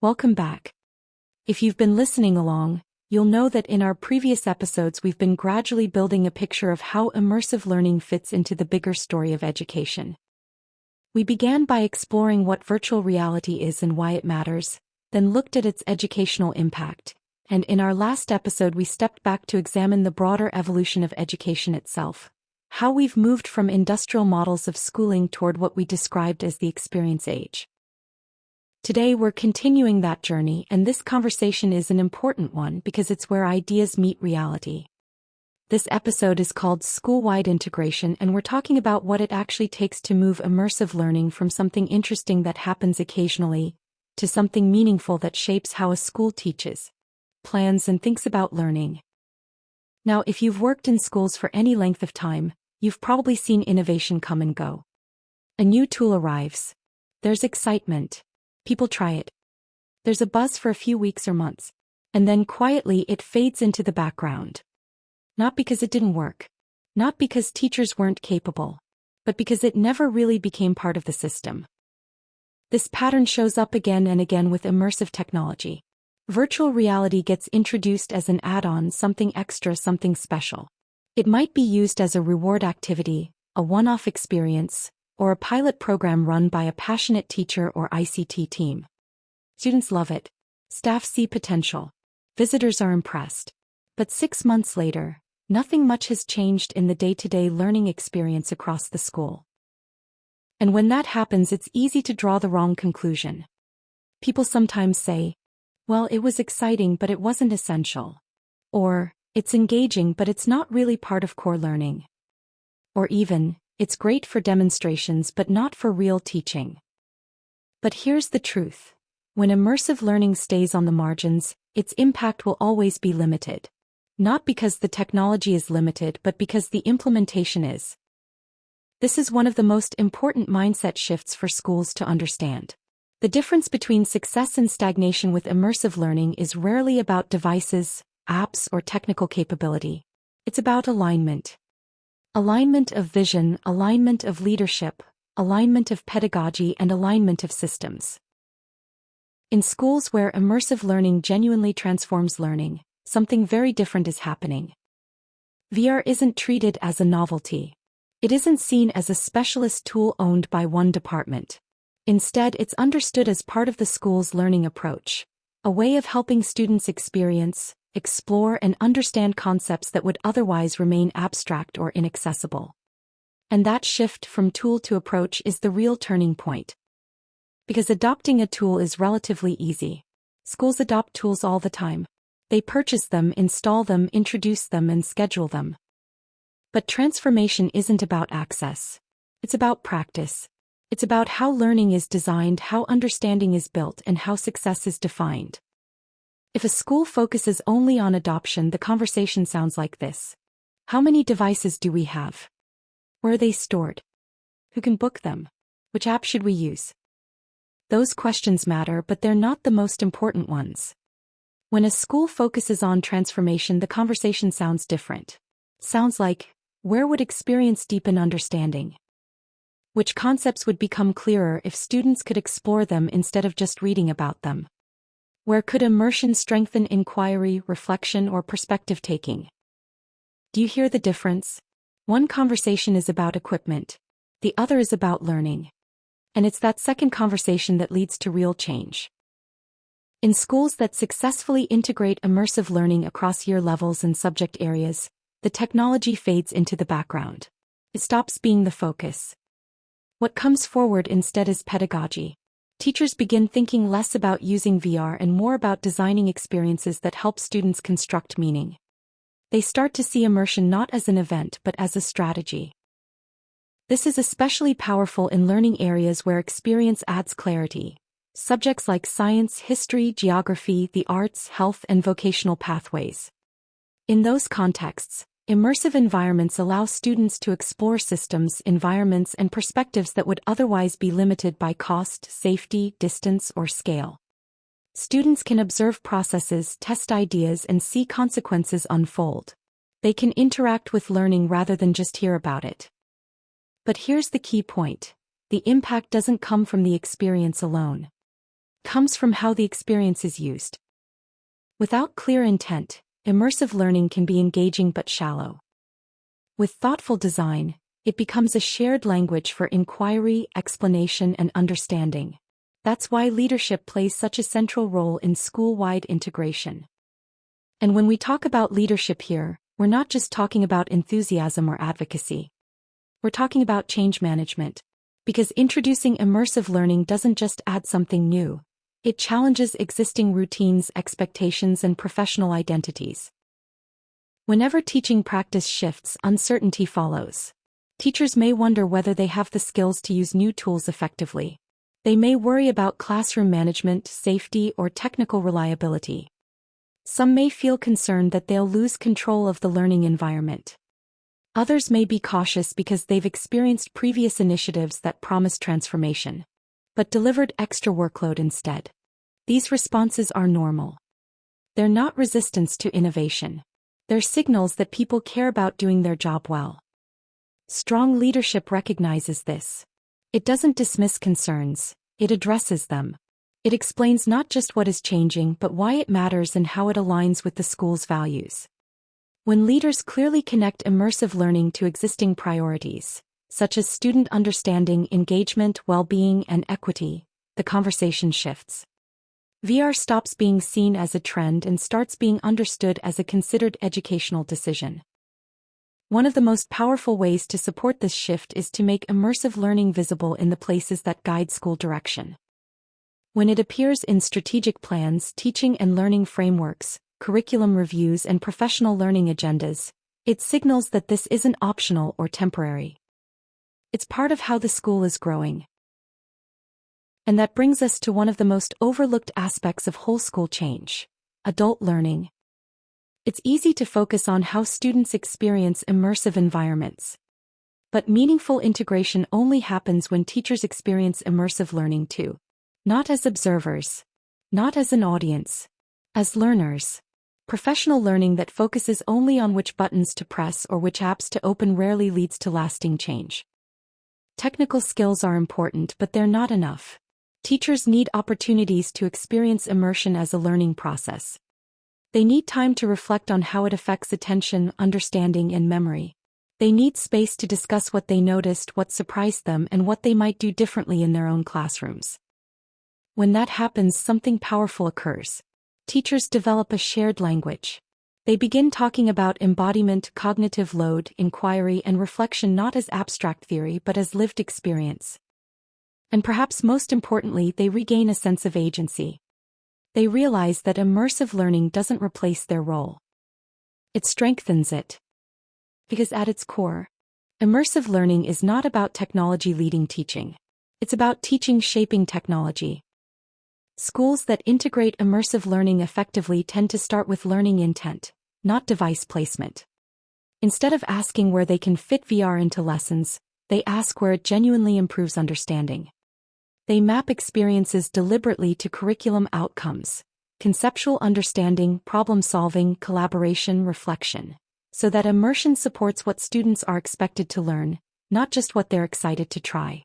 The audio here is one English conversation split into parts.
Welcome back. If you've been listening along, you'll know that in our previous episodes we've been gradually building a picture of how immersive learning fits into the bigger story of education. We began by exploring what virtual reality is and why it matters, then looked at its educational impact, and in our last episode we stepped back to examine the broader evolution of education itself, how we've moved from industrial models of schooling toward what we described as the experience age. Today we're continuing that journey, and this conversation is an important one because it's where ideas meet reality. This episode is called School-Wide Integration, and we're talking about what it actually takes to move immersive learning from something interesting that happens occasionally to something meaningful that shapes how a school teaches, plans, and thinks about learning. Now, if you've worked in schools for any length of time, you've probably seen innovation come and go. A new tool arrives. There's excitement. People try it. There's a buzz for a few weeks or months, and then quietly it fades into the background. Not because it didn't work, not because teachers weren't capable, but because it never really became part of the system. This pattern shows up again and again with immersive technology. Virtual reality gets introduced as an add-on, something extra, something special. It might be used as a reward activity, a one-off experience, or a pilot program run by a passionate teacher or ICT team. Students love it. Staff see potential. Visitors are impressed. But 6 months later, nothing much has changed in the day-to-day learning experience across the school. And when that happens, it's easy to draw the wrong conclusion. People sometimes say, well, it was exciting, but it wasn't essential. Or, it's engaging, but it's not really part of core learning. Or even, it's great for demonstrations but not for real teaching. But here's the truth. When immersive learning stays on the margins, its impact will always be limited. Not because the technology is limited, but because the implementation is. This is one of the most important mindset shifts for schools to understand. The difference between success and stagnation with immersive learning is rarely about devices, apps, or technical capability. It's about alignment. Alignment of vision, alignment of leadership, alignment of pedagogy, and alignment of systems. In schools where immersive learning genuinely transforms learning, something very different is happening. VR isn't treated as a novelty. It isn't seen as a specialist tool owned by one department. Instead, it's understood as part of the school's learning approach, a way of helping students experience, explore, and understand concepts that would otherwise remain abstract or inaccessible. And that shift from tool to approach is the real turning point. Because adopting a tool is relatively easy. Schools adopt tools all the time. They purchase them, install them, introduce them, and schedule them. But transformation isn't about access. It's about practice. It's about how learning is designed, how understanding is built, and how success is defined. If a school focuses only on adoption, the conversation sounds like this. How many devices do we have? Where are they stored? Who can book them? Which app should we use? Those questions matter, but they're not the most important ones. When a school focuses on transformation, the conversation sounds different. Sounds like, where would experience deepen understanding? Which concepts would become clearer if students could explore them instead of just reading about them? Where could immersion strengthen inquiry, reflection, or perspective-taking? Do you hear the difference? One conversation is about equipment. The other is about learning. And it's that second conversation that leads to real change. In schools that successfully integrate immersive learning across year levels and subject areas, the technology fades into the background. It stops being the focus. What comes forward instead is pedagogy. Teachers begin thinking less about using VR and more about designing experiences that help students construct meaning. They start to see immersion not as an event but as a strategy. This is especially powerful in learning areas where experience adds clarity. Subjects like science, history, geography, the arts, health, and vocational pathways. In those contexts, immersive environments allow students to explore systems, environments, and perspectives that would otherwise be limited by cost, safety, distance, or scale. Students can observe processes, test ideas, and see consequences unfold. They can interact with learning rather than just hear about it. But here's the key point. The impact doesn't come from the experience alone. comes from how the experience is used. Without clear intent, immersive learning can be engaging but shallow. With thoughtful design, it becomes a shared language for inquiry, explanation, and understanding. That's why leadership plays such a central role in school-wide integration. And when we talk about leadership here, we're not just talking about enthusiasm or advocacy. We're talking about change management. Because introducing immersive learning doesn't just add something new. It challenges existing routines, expectations, and professional identities. Whenever teaching practice shifts, uncertainty follows. Teachers may wonder whether they have the skills to use new tools effectively. They may worry about classroom management, safety, or technical reliability. Some may feel concerned that they'll lose control of the learning environment. Others may be cautious because they've experienced previous initiatives that promised transformation, but delivered extra workload instead. These responses are normal. They're not resistance to innovation. They're signals that people care about doing their job well. Strong leadership recognizes this. It doesn't dismiss concerns, it addresses them. It explains not just what is changing but why it matters and how it aligns with the school's values. When leaders clearly connect immersive learning to existing priorities, such as student understanding, engagement, well-being, and equity, the conversation shifts. VR stops being seen as a trend and starts being understood as a considered educational decision. One of the most powerful ways to support this shift is to make immersive learning visible in the places that guide school direction. When it appears in strategic plans, teaching and learning frameworks, curriculum reviews, and professional learning agendas, it signals that this isn't optional or temporary. It's part of how the school is growing. And that brings us to one of the most overlooked aspects of whole school change: adult learning. It's easy to focus on how students experience immersive environments. But meaningful integration only happens when teachers experience immersive learning too. Not as observers. Not as an audience. As learners. Professional learning that focuses only on which buttons to press or which apps to open rarely leads to lasting change. Technical skills are important, but they're not enough. Teachers need opportunities to experience immersion as a learning process. They need time to reflect on how it affects attention, understanding, and memory. They need space to discuss what they noticed, what surprised them, and what they might do differently in their own classrooms. When that happens, something powerful occurs. Teachers develop a shared language. They begin talking about embodiment, cognitive load, inquiry, and reflection not as abstract theory but as lived experience. And perhaps most importantly, they regain a sense of agency. They realize that immersive learning doesn't replace their role. It strengthens it. Because at its core, immersive learning is not about technology leading teaching. It's about teaching shaping technology. Schools that integrate immersive learning effectively tend to start with learning intent, not device placement. Instead of asking where they can fit VR into lessons, they ask where it genuinely improves understanding. They map experiences deliberately to curriculum outcomes, conceptual understanding, problem-solving, collaboration, reflection, so that immersion supports what students are expected to learn, not just what they're excited to try.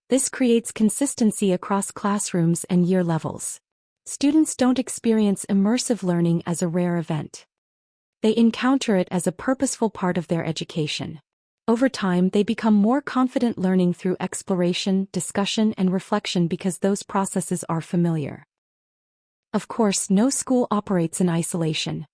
This creates consistency across classrooms and year levels. Students don't experience immersive learning as a rare event. They encounter it as a purposeful part of their education. Over time, they become more confident learning through exploration, discussion, and reflection because those processes are familiar. Of course, no school operates in isolation.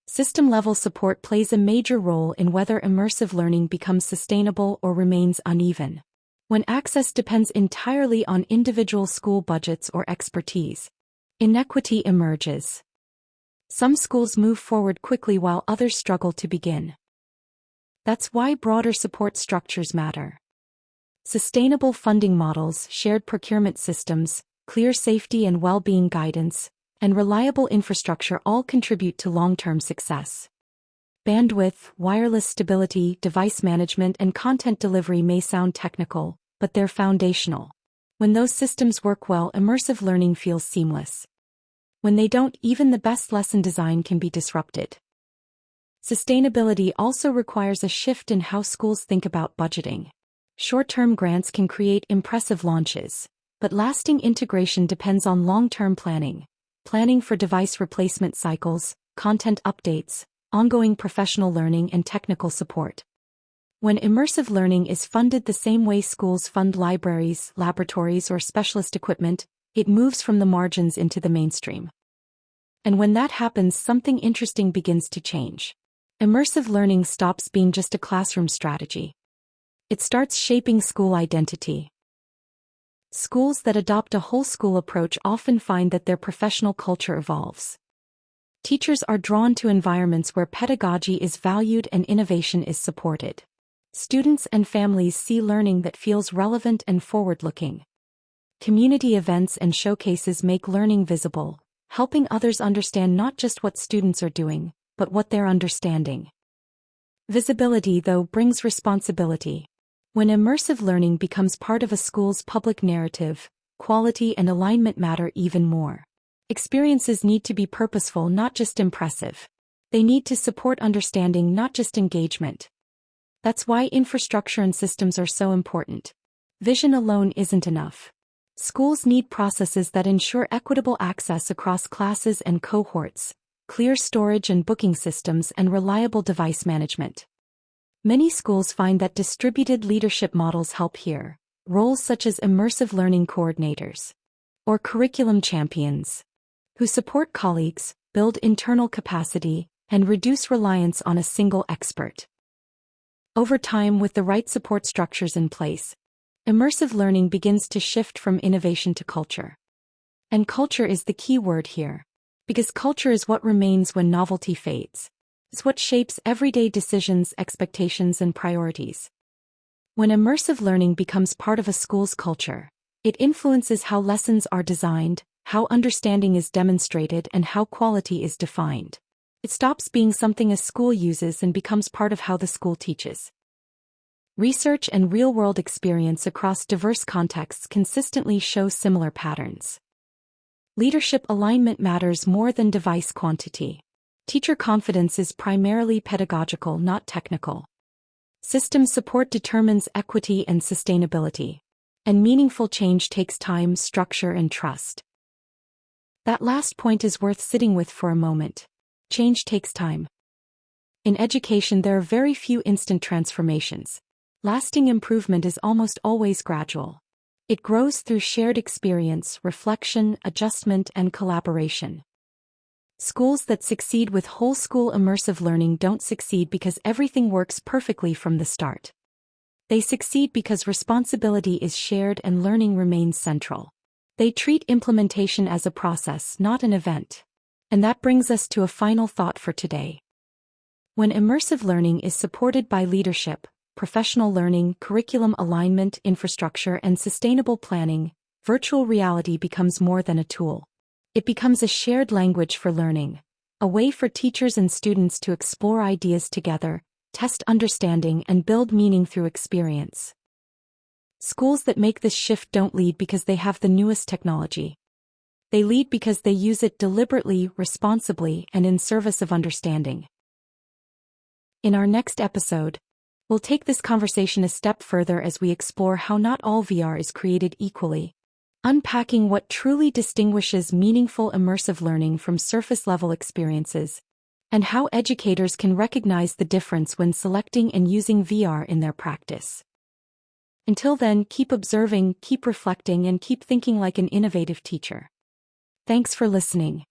System-level support plays a major role in whether immersive learning becomes sustainable or remains uneven. When access depends entirely on individual school budgets or expertise, inequity emerges. Some schools move forward quickly while others struggle to begin. That's why broader support structures matter. Sustainable funding models, shared procurement systems, clear safety and well-being guidance, and reliable infrastructure all contribute to long-term success. Bandwidth, wireless stability, device management, and content delivery may sound technical, but they're foundational. When those systems work well, immersive learning feels seamless. When they don't, even the best lesson design can be disrupted. Sustainability also requires a shift in how schools think about budgeting. Short-term grants can create impressive launches, But lasting integration depends on long-term planning for device replacement cycles, content updates, ongoing professional learning and technical support. When immersive learning is funded the same way schools fund libraries, laboratories, or specialist equipment, it moves from the margins into the mainstream. And when that happens, something interesting begins to change. Immersive learning stops being just a classroom strategy. It starts shaping school identity. Schools that adopt a whole-school approach often find that their professional culture evolves. Teachers are drawn to environments where pedagogy is valued and innovation is supported. Students and families see learning that feels relevant and forward-looking. Community events and showcases make learning visible, helping others understand not just what students are doing, but what they're understanding. Visibility, though, brings responsibility. When immersive learning becomes part of a school's public narrative, quality and alignment matter even more. Experiences need to be purposeful, not just impressive. They need to support understanding, not just engagement. That's why infrastructure and systems are so important. Vision alone isn't enough. Schools need processes that ensure equitable access across classes and cohorts, clear storage and booking systems, and reliable device management. Many schools find that distributed leadership models help here, roles such as immersive learning coordinators or curriculum champions, who support colleagues, build internal capacity, and reduce reliance on a single expert. Over time, with the right support structures in place, immersive learning begins to shift from innovation to culture. And culture is the key word here, because culture is what remains when novelty fades. It's what shapes everyday decisions, expectations, and priorities. When immersive learning becomes part of a school's culture, it influences how lessons are designed, how understanding is demonstrated, and how quality is defined. It stops being something a school uses and becomes part of how the school teaches. Research and real-world experience across diverse contexts consistently show similar patterns. Leadership alignment matters more than device quantity. Teacher confidence is primarily pedagogical, not technical. System support determines equity and sustainability. And meaningful change takes time, structure, and trust. That last point is worth sitting with for a moment. Change takes time. In education, there are very few instant transformations. Lasting improvement is almost always gradual. It grows through shared experience, reflection, adjustment, and collaboration. Schools that succeed with whole-school immersive learning don't succeed because everything works perfectly from the start. They succeed because responsibility is shared and learning remains central. They treat implementation as a process, not an event. And that brings us to a final thought for today. When immersive learning is supported by leadership, professional learning, curriculum alignment, infrastructure, and sustainable planning, virtual reality becomes more than a tool. It becomes a shared language for learning, a way for teachers and students to explore ideas together, test understanding, and build meaning through experience. Schools that make this shift don't lead because they have the newest technology. They lead because they use it deliberately, responsibly, and in service of understanding. In our next episode, we'll take this conversation a step further as we explore how not all VR is created equally, unpacking what truly distinguishes meaningful immersive learning from surface-level experiences, and how educators can recognize the difference when selecting and using VR in their practice. Until then, keep observing, keep reflecting, and keep thinking like an innovative teacher. Thanks for listening.